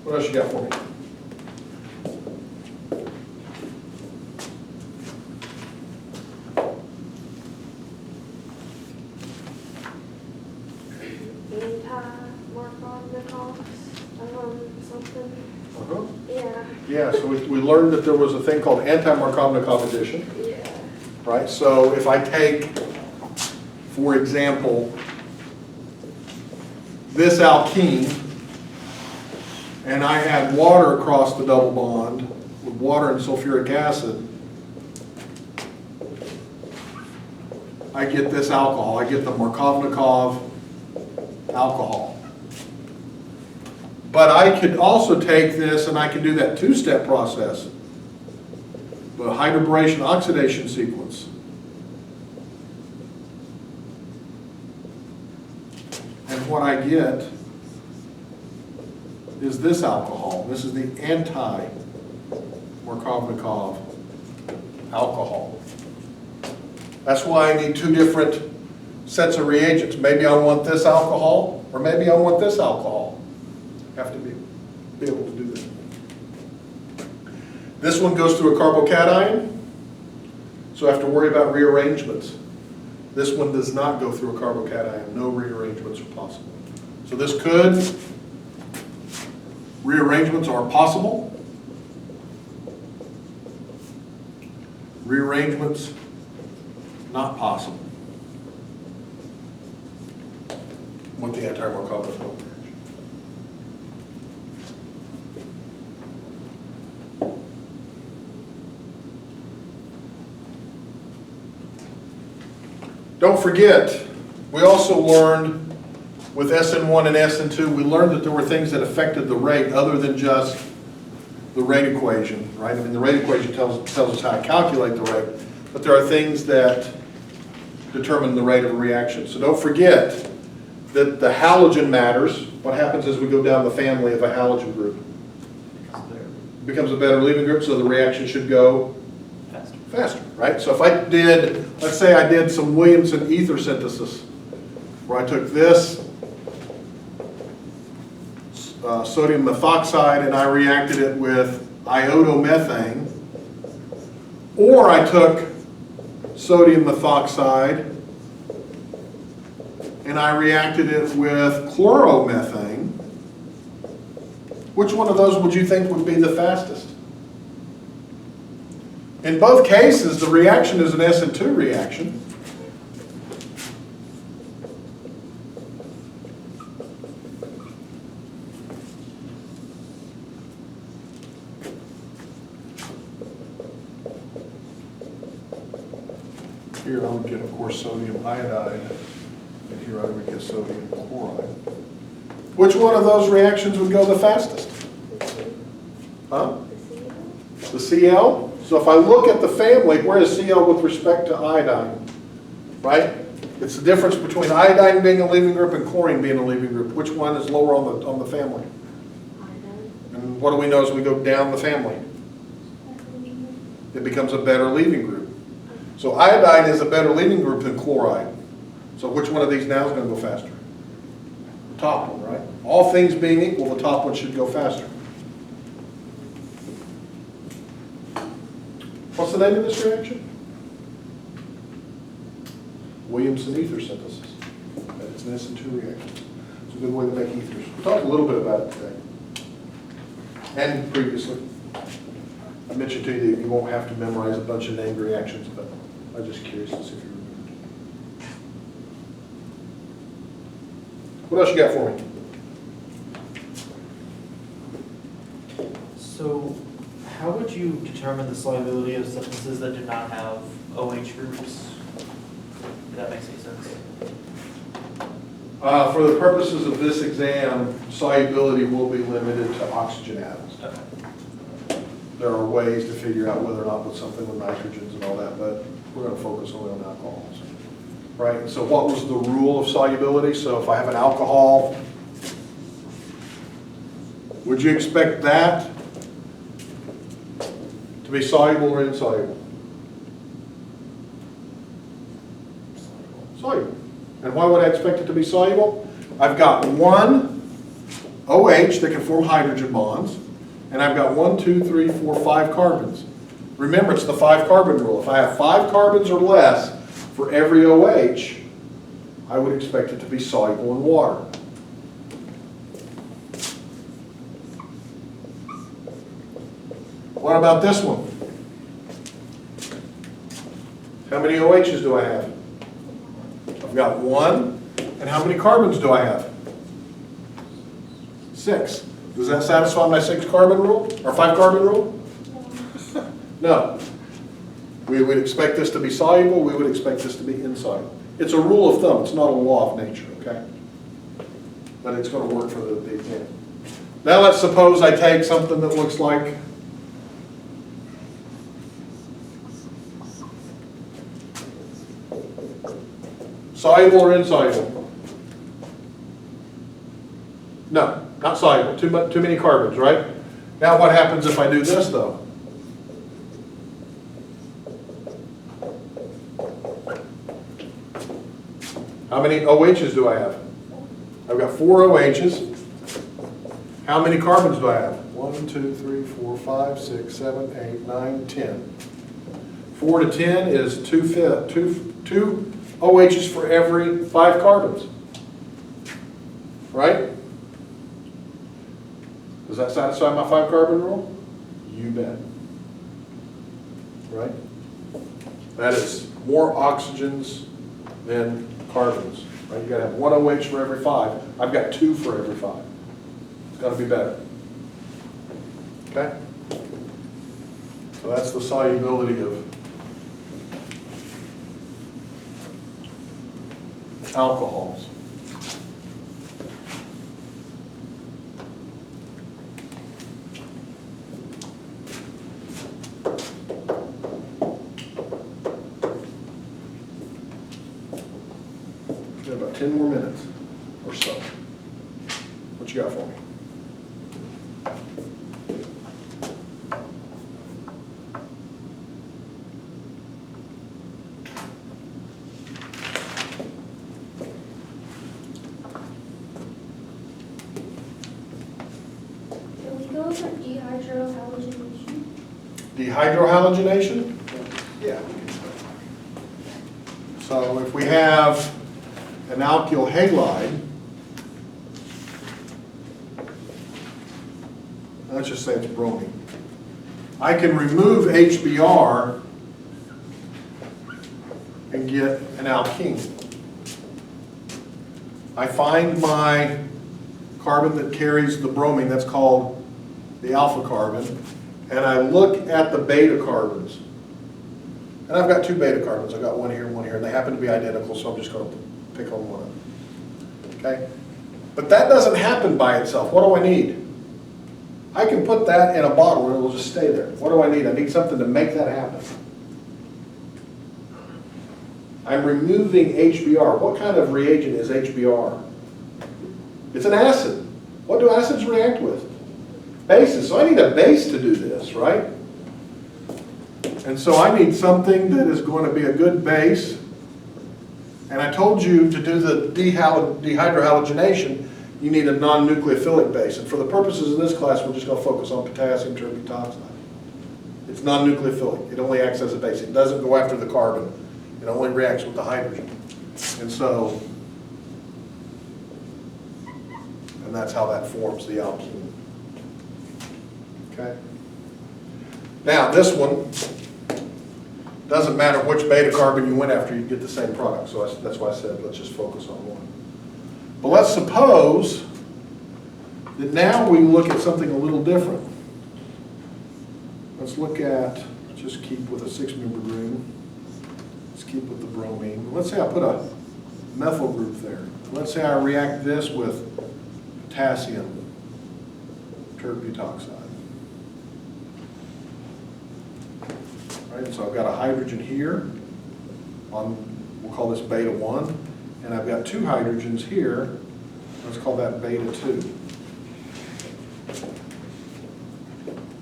What else you got for me? Something. Uh-huh. Yeah. Yeah, so we learned that there was a thing called anti-Markovnikov addition. Yeah. Right, so if I take, for example, this alkene, and I add water across the double bond with water and sulfuric acid, I get this alcohol. I get the Markovnikov alcohol. But I could also take this and I can do that two-step process, the Hydrobritian Oxidation sequence. And what I get is this alcohol. This is the anti-Markovnikov alcohol. That's why I need two different sets of reagents. Maybe I want this alcohol, or maybe I want this alcohol. Have to be able to do that. This one goes through a carbocation, so I have to worry about rearrangements. This one does not go through a carbocation. No rearrangements are possible. So this could, rearrangements are possible. Rearrangements, not possible. With the anti-Markovnikov reaction. Don't forget, we also learned with SN1 and SN2, we learned that there were things that affected the rate other than just the rate equation, right? I mean, the rate equation tells us how to calculate the rate, but there are things that determine the rate of a reaction. So don't forget that the halogen matters. What happens as we go down the family of a halogen group? It becomes a better leaving group, so the reaction should go faster, right? So if I did, let's say I did some Williamson ether synthesis, where I took this sodium methoxide and I reacted it with iodomethane, or I took sodium methoxide and I reacted it with chloromethane, which one of those would you think would be the fastest? In both cases, the reaction is an SN2 reaction. Here I would get, of course, sodium iodide, and here I would get sodium chloride. Which one of those reactions would go the fastest? Huh? The Cl? So if I look at the family, where is Cl with respect to iodine? Right? It's the difference between iodine being a leaving group and chlorine being a leaving group. Which one is lower on the family? Iodine. And what do we know as we go down the family? It becomes a better leaving group. So iodine is a better leaving group than chloride. So which one of these now is going to go faster? The top one, right? All things being equal, the top one should go faster. What's the name of this reaction? Williamson ether synthesis. It's an SN2 reaction. It's a good way to make ethers. We'll talk a little bit about it today. And previously. I mentioned to you that you won't have to memorize a bunch of named reactions, but I'm just curious to see if you remember. What else you got for me? So, how would you determine the solubility of substances that do not have OH groups? If that makes any sense. For the purposes of this exam, solubility will be limited to oxygen atoms. Okay. There are ways to figure out whether or not put something with nitrogens and all that, but we're going to focus only on alcohols. Right? So what was the rule of solubility? So if I have an alcohol, would you expect that to be soluble or insoluble? Soluble. And why would I expect it to be soluble? I've got one OH that can form hydrogen bonds, and I've got 1, 2, 3, 4, 5 carbons. Remember, it's the 5 carbon rule. If I have 5 carbons or less for every OH, I would expect it to be soluble in water. What about this one? How many OHs do I have? I've got 1. And how many carbons do I have? 6. Does that satisfy my 6 carbon rule? Or 5 carbon rule? No. We would expect this to be soluble. We would expect this to be insoluble. It's a rule of thumb. It's not a law of nature, okay? But it's going to work for the example. Now let's suppose I take something that looks like soluble or insoluble? No, not soluble. Too many carbons, right? Now what happens if I do this, though? How many OHs do I have? I've got 4 OHs. How many carbons do I have? 1, 2, 3, 4, 5, 6, 7, 8, 9, 10. 4 to 10 is 2 OHs for every 5 carbons. Right? Does that satisfy my 5 carbon rule? You bet. Right? That is more oxygens than carbons. Right? You got to have 1 OH for every 5. I've got 2 for every 5. It's got to be better. Okay? So that's the solubility of alcohols. Got about 10 more minutes or so. What you got for me? Can we go over dehydrohalogenation? Dehydrohalogenation? Yeah. So if we have an alkyl halide, let's just say it's bromine. I can remove HBr and get an alkene. I find my carbon that carries the bromine, that's called the alpha carbon, and I look at the beta carbons. And I've got 2 beta carbons. I've got one here and one here, and they happen to be identical, so I'm just going to pick on one of them. Okay? But that doesn't happen by itself. What do I need? I can put that in a bottle and it'll just stay there. What do I need? I need something to make that happen. I'm removing HBr. What kind of reagent is HBr? It's an acid. What do acids react with? Bases. So I need a base to do this, right? And so I need something that is going to be a good base. And I told you to do the dehydrohalogenation, you need a non-nucleophilic base. And for the purposes of this class, we're just going to focus on potassium terbutoxide. It's non-nucleophilic. It only acts as a base. It doesn't go after the carbon. It only reacts with the hydrogen. And so, and that's how that forms the alkene. Okay? Now, this one, doesn't matter which beta carbon you went after, you get the same product. So that's why I said let's just focus on one. But let's suppose that now we look at something a little different. Let's look at, just keep with a 6-membered ring. Let's keep with the bromine. Let's say I put a methyl group there. Let's say I react this with potassium terbutoxide. Right, so I've got a hydrogen here on, we'll call this beta 1, and I've got 2 hydrogens here. Let's call that beta 2.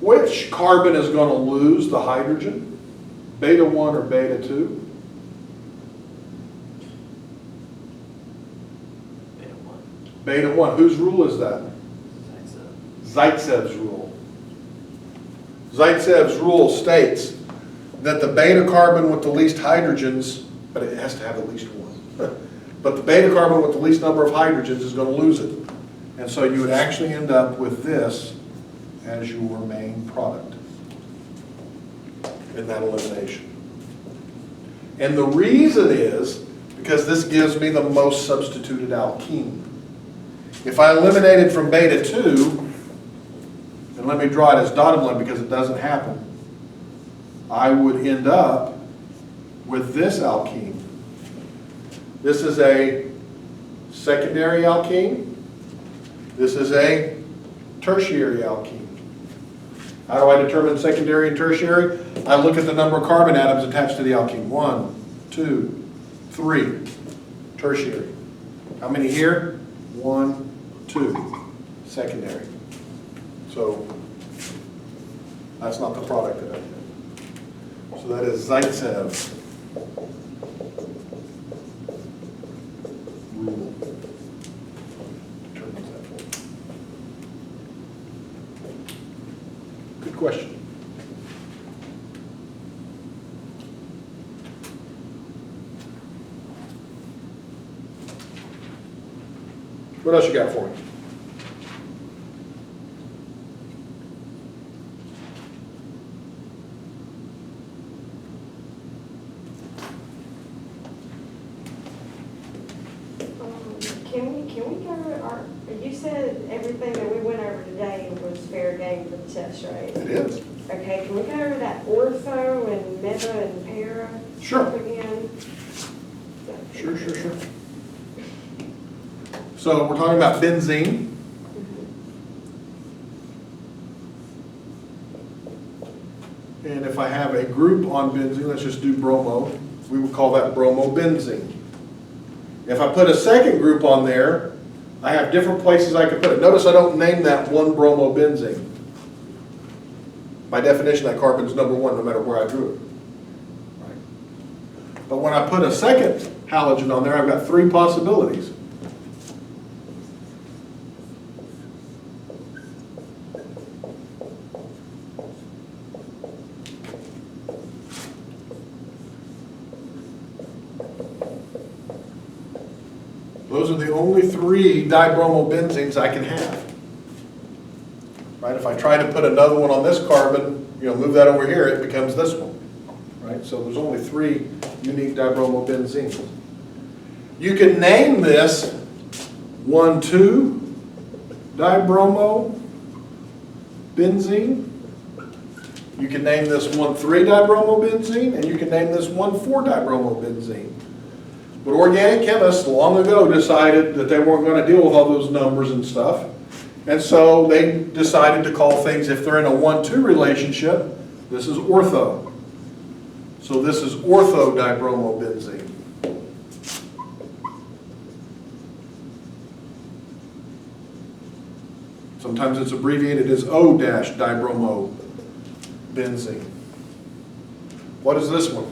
Which carbon is going to lose the hydrogen? Beta 1 or beta 2? Beta 1. Beta 1. Whose rule is that? Zaitsev's rule. Zaitsev's rule states that the beta carbon with the least hydrogens, but it has to have at least one, but the beta carbon with the least number of hydrogens is going to lose it. And so you would actually end up with this as your main product in that elimination. And the reason is because this gives me the most substituted alkene. If I eliminated from beta 2, and let me draw it as dotted line because it doesn't happen, I would end up with this alkene. This is a secondary alkene. This is a tertiary alkene. How do I determine secondary and tertiary? I look at the number of carbon atoms attached to the alkene. 1, 2, 3. Tertiary. How many here? 1, 2. Secondary. So that's not the product that I get. So that is Zaitsev's rule. Determines that for me. Good question. What else you got for me? Can we go over our, you said everything that we went over today was fair game for the test, right? It is. Okay, can we go over that ortho and meta and para? Sure. stuff again? Sure. So we're talking about benzene. And if I have a group on benzene, let's just do bromo, we would call that bromobenzene. If I put a second group on there, I have different places I can put it. Notice I don't name that one bromobenzene. By definition, that carbon's number 1 no matter where I drew it. Right? But when I put a second halogen on there, I've got 3 possibilities. Those are the only 3 dibromobenzenes I can have. Right? If I try to put another one on this carbon, move that over here, it becomes this one. Right? So there's only 3 unique dibromobenzenes. You can name this 1,2 dibromobenzene. You can name this 1,3 dibromobenzene, and you can name this 1,4 dibromobenzene. But organic chemists long ago decided that they weren't going to deal with all those numbers and stuff. And so they decided to call things, if they're in a 1,2 relationship, this is ortho. So this is ortho dibromobenzene. Sometimes it's abbreviated as O-dibromobenzene. What is this one?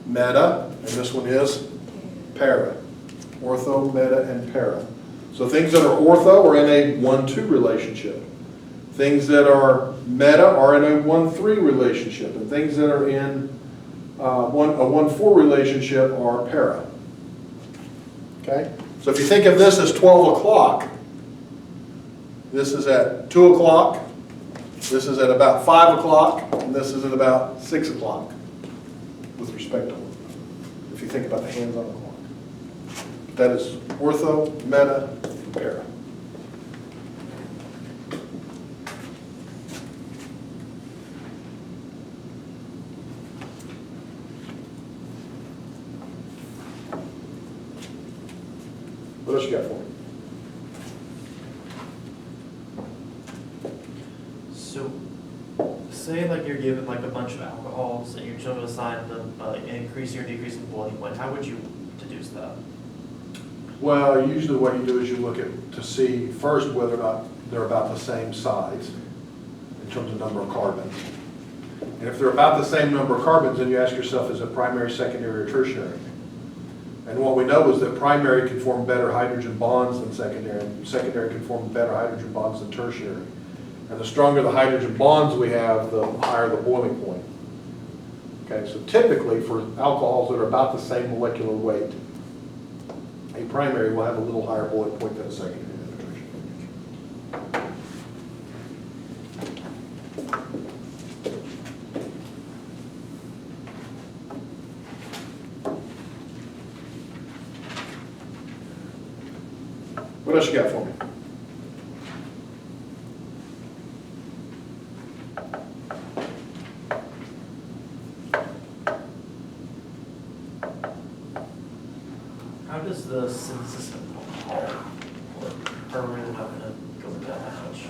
Meta, and this one is para. Ortho, meta, and para. So things that are ortho are in a 1,2 relationship. Things that are meta are in a 1,3 relationship. And things that are in a 1,4 relationship are para. Okay? So if you think of this as 12 o'clock, this is at 2 o'clock, this is at about 5 o'clock, and this is at about 6 o'clock. With respect to if you think about the hands on the clock. That is ortho, meta, and para. What else you got for me? So, say like you're given like a bunch of alcohols and you're trying to assign them increasing or decreasing boiling point. How would you deduce that? Well, usually what you do is you look at to see first whether or not they're about the same size in terms of number of carbons. And if they're about the same number of carbons, then you ask yourself, is it primary, secondary, or tertiary? And what we know is that primary can form better hydrogen bonds than secondary, and secondary can form better hydrogen bonds than tertiary. And the stronger the hydrogen bonds we have, the higher the boiling point. Okay, so typically for alcohols that are about the same molecular weight, a primary will have a little higher boiling point than a secondary and a tertiary. What else you got for me? How does the synthesis of alcohol work? Or are we really not gonna go into that much?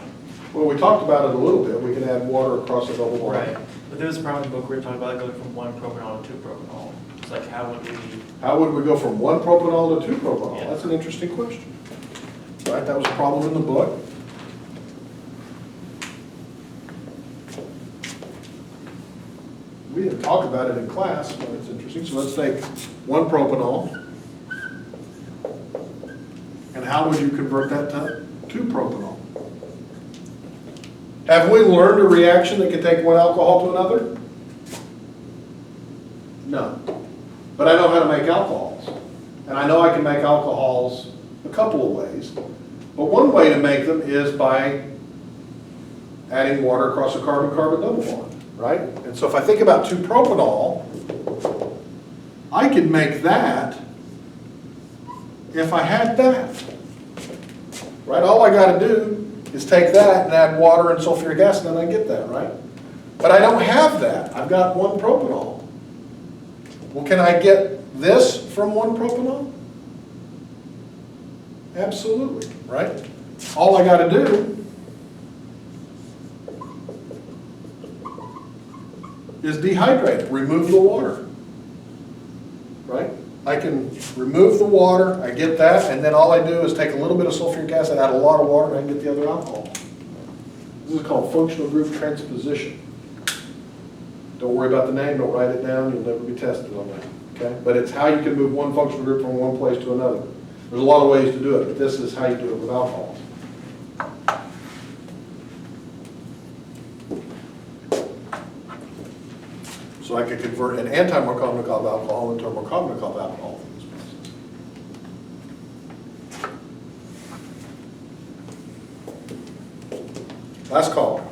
Well, we talked about it a little bit. We can add water across a double bond. Right, but there was a part in the book where we talked about going from 1 propanol to 2 propanol. It's like, how would we, How would we go from 1 propanol to 2 propanol? Yeah. That's an interesting question. Right, that was a problem in the book. We didn't talk about it in class, but it's interesting. So let's take 1 propanol. And how would you convert that to 2 propanol? Have we learned a reaction that can take one alcohol to another? No. But I know how to make alcohols. And I know I can make alcohols a couple of ways. But one way to make them is by adding water across a carbon-carbon double bond, right? And so if I think about 2-propanol, I could make that if I had that, right? All I got to do is take that and add water and sulfuric acid, and I get that, right? But I don't have that. I've got 1-propanol. Well, can I get this from 1-propanol? Absolutely, right? All I got to do is dehydrate it, remove the water, right? I can remove the water, I get that, and then all I do is take a little bit of sulfuric acid, add a lot of water, and I can get the other alcohol. This is called functional group transposition. Don't worry about the name, don't write it down, you'll never be tested on that, okay? But it's how you can move one functional group from one place to another. There's a lot of ways to do it, but this is how you do it with alcohols. So I could convert an anti-Markovnikov alcohol into a Markovnikov alcohol in this process. Last call.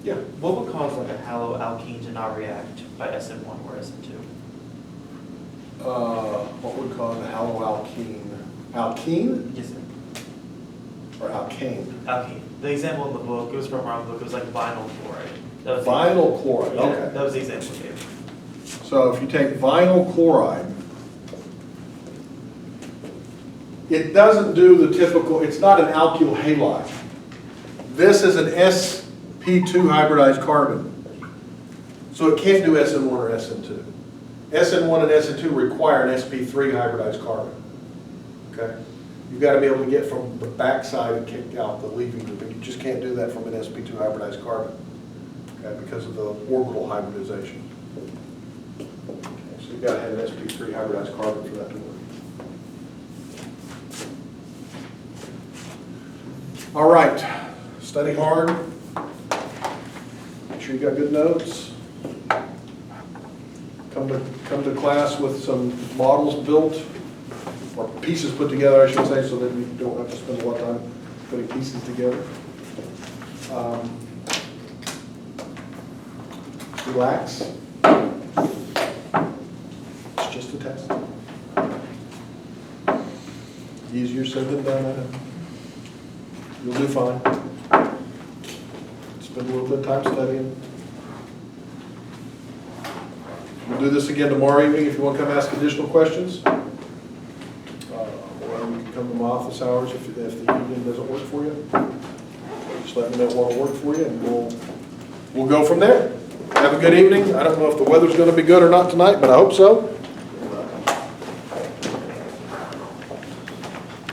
Yeah. what would cause like a haloalkene to not react by SN1 or SN2? What would cause a haloalkene? Alkene Yes, sir. or alkane? Alkene. The example in the book, it was from our book, it was like vinyl chloride. That was Vinyl chloride, Yeah, okay. that was the example we gave. So if you take vinyl chloride, it doesn't do the typical, it's not an alkyl halide. This is an sp2 hybridized carbon. So it can't do SN1 or SN2. SN1 and SN2 require an sp3 hybridized carbon. Okay? You've got to be able to get from the backside and kick out the leaving group, and you just can't do that from an sp2 hybridized carbon, okay, because of the orbital hybridization. Okay, so you've got to have an sp3 hybridized carbon for that to work. All right, study hard. Make sure you got good notes. Come to class with some models built, or pieces put together, I should say, so that you don't have to spend a lot of time putting pieces together. Relax. It's just a test. Easier said than done, I know. You'll do fine. Spend a little bit of time studying. We'll do this again tomorrow evening if you want to come ask additional questions. Or you can come to my office hours if the evening doesn't work for you. Just let me know what will work for you, and we'll go from there. Have a good evening. I don't know if the weather's going to be good or not tonight, but I hope so.